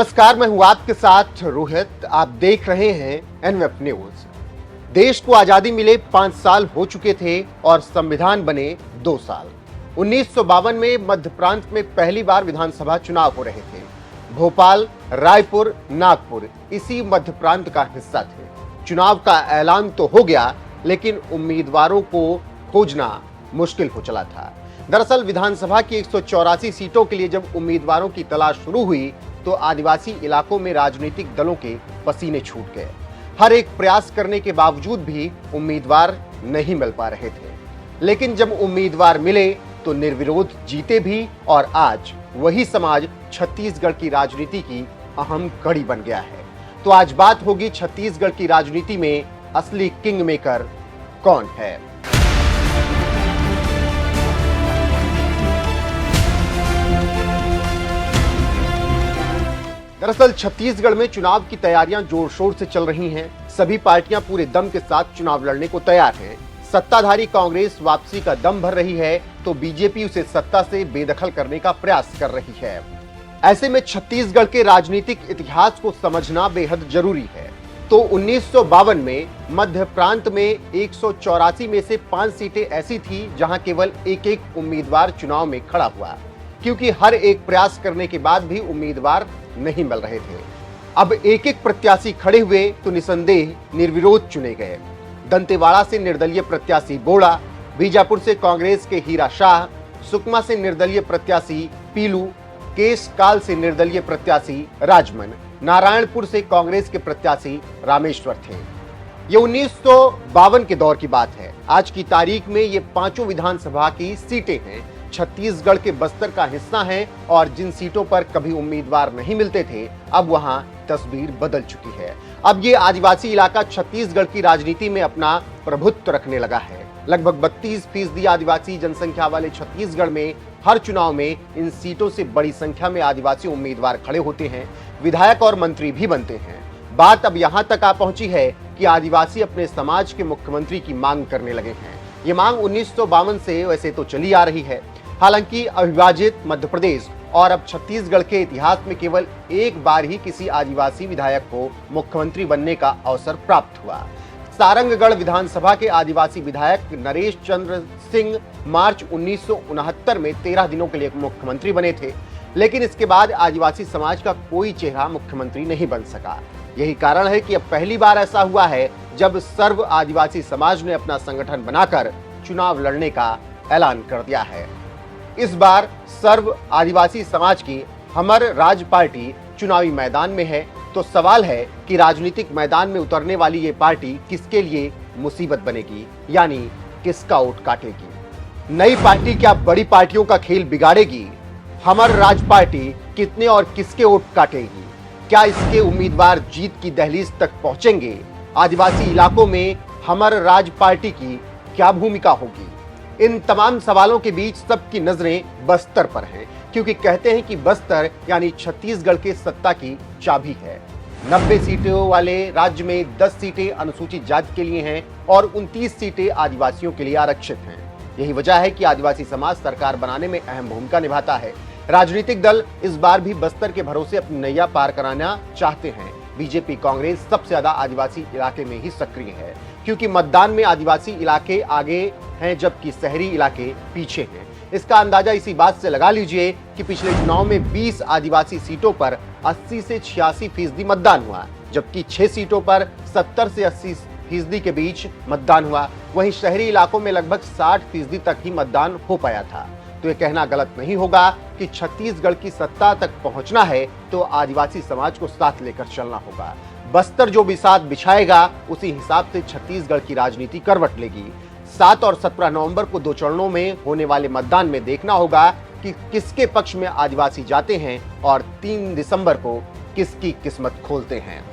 नमस्कार, मैं हूं आपके साथ रोहित। आप देख रहे हैं एनवेब न्यूज। देश को आजादी मिले 5 साल हो चुके थे और संविधान बने 2 साल। 1952 में मध्य प्रांत में पहली बार विधानसभा चुनाव हो रहे थे। भोपाल, रायपुर, नागपुर इसी मध्य प्रांत का हिस्सा थे। चुनाव का ऐलान तो हो गया, लेकिन उम्मीदवारों को खोजना मुश्किल हो चला था। दरअसल विधानसभा की 184 सीटों के लिए जब उम्मीदवारों की तलाश शुरू हुई तो आदिवासी इलाकों में राजनीतिक दलों के पसीने छूट गए। हर एक प्रयास करने के बावजूद भी उम्मीदवार नहीं मिल पा रहे थे। लेकिन जब उम्मीदवार मिले तो निर्विरोध जीते भी, और आज वही समाज छत्तीसगढ़ की राजनीति की अहम कड़ी बन गया है। तो आज बात होगी छत्तीसगढ़ की राजनीति में असली किंग मेकर कौन है। दरअसल छत्तीसगढ़ में चुनाव की तैयारियां जोर शोर से चल रही हैं। सभी पार्टियां पूरे दम के साथ चुनाव लड़ने को तैयार हैं। सत्ताधारी कांग्रेस वापसी का दम भर रही है तो बीजेपी उसे सत्ता से बेदखल करने का प्रयास कर रही है। ऐसे में छत्तीसगढ़ के राजनीतिक इतिहास को समझना बेहद जरूरी है। तो 1952 में मध्य प्रांत में 184 में से 5 सीटें ऐसी थी जहां केवल एक एक उम्मीदवार चुनाव में खड़ा हुआ, क्योंकि हर एक प्रयास करने के बाद भी उम्मीदवार नहीं मिल रहे थे। अब एक एक प्रत्याशी खड़े हुए तो निसंदेह निर्विरोध चुने गए। दंतेवाड़ा से निर्दलीय प्रत्याशी बोड़ा, बीजापुर से कांग्रेस के हीरा शाह, सुकमा से निर्दलीय प्रत्याशी पीलू, केशकाल से निर्दलीय प्रत्याशी राजमन, नारायणपुर से कांग्रेस के प्रत्याशी रामेश्वर थे। ये 1952 के दौर की बात है। आज की तारीख में ये 5 विधानसभा की सीटें हैं। छत्तीसगढ़ के बस्तर का हिस्सा है और जिन सीटों पर कभी उम्मीदवार नहीं मिलते थे, अब वहां तस्वीर बदल चुकी है। अब ये आदिवासी इलाका छत्तीसगढ़ की राजनीति में अपना प्रभुत्व रखने लगा है। लगभग 32% आदिवासी जनसंख्या वाले छत्तीसगढ़ में हर चुनाव में इन सीटों से बड़ी संख्या में आदिवासी उम्मीदवार खड़े होते हैं, विधायक और मंत्री भी बनते हैं। बात अब यहाँ तक आ पहुंची है कि आदिवासी अपने समाज के मुख्यमंत्री की मांग करने लगे हैं। ये मांग 1952 से वैसे तो चली आ रही है। हालांकि अविभाजित मध्य प्रदेश और अब छत्तीसगढ़ के इतिहास में केवल एक बार ही किसी आदिवासी विधायक को मुख्यमंत्री बनने का अवसर प्राप्त हुआ। सारंगगढ़ विधानसभा के आदिवासी विधायक नरेश चंद्र सिंह मार्च 1969 में 13 दिनों के लिए मुख्यमंत्री बने थे, लेकिन इसके बाद आदिवासी समाज का कोई चेहरा मुख्यमंत्री नहीं बन सका। यही कारण है कि अब पहली बार ऐसा हुआ है जब सर्व आदिवासी समाज ने अपना संगठन बनाकर चुनाव लड़ने का ऐलान कर दिया है। इस बार सर्व आदिवासी समाज की हमर राज पार्टी चुनावी मैदान में है। तो सवाल है कि राजनीतिक मैदान में उतरने वाली ये पार्टी किसके लिए मुसीबत बनेगी, यानी किसका वोट काटेगी। नई पार्टी क्या बड़ी पार्टियों का खेल बिगाड़ेगी? हमर राज पार्टी कितने और किसके वोट काटेगी? क्या इसके उम्मीदवार जीत की दहलीज तक पहुंचेंगे? आदिवासी इलाकों में हमर राज पार्टी की क्या भूमिका होगी? इन तमाम सवालों के बीच सबकी नजरें बस्तर पर हैं, क्योंकि कहते हैं कि बस्तर यानी छत्तीसगढ़ के सत्ता की चाबी है। 90 सीटों वाले राज्य में 10 सीटें अनुसूचित जाति के लिए हैं और 29 सीटें आदिवासियों के लिए आरक्षित हैं। यही वजह है कि आदिवासी समाज सरकार बनाने में अहम भूमिका निभाता है। राजनीतिक दल इस बार भी बस्तर के भरोसे अपनी नैया पार कराना चाहते हैं। बीजेपी कांग्रेस सबसे ज्यादा आदिवासी इलाके में ही सक्रिय है, क्योंकि मतदान में आदिवासी इलाके आगे हैं जबकि शहरी इलाके पीछे हैं। इसका अंदाजा इसी बात से लगा लीजिए कि पिछले चुनाव में 20 आदिवासी सीटों पर 80 से 86% मतदान हुआ, जबकि 6 सीटों पर 70 से 80% के बीच मतदान हुआ। वहीं शहरी इलाकों में लगभग 60% तक ही मतदान हो पाया था। तो ये कहना गलत नहीं होगा कि छत्तीसगढ़ की सत्ता तक पहुंचना है तो आदिवासी समाज को साथ लेकर चलना होगा। बस्तर जो भी साथ बिछाएगा उसी हिसाब से छत्तीसगढ़ की राजनीति करवट लेगी। 7 और 17 नवंबर को 2 चरणों में होने वाले मतदान में देखना होगा कि किसके पक्ष में आदिवासी जाते हैं और 3 दिसंबर को किसकी किस्मत खोलते हैं।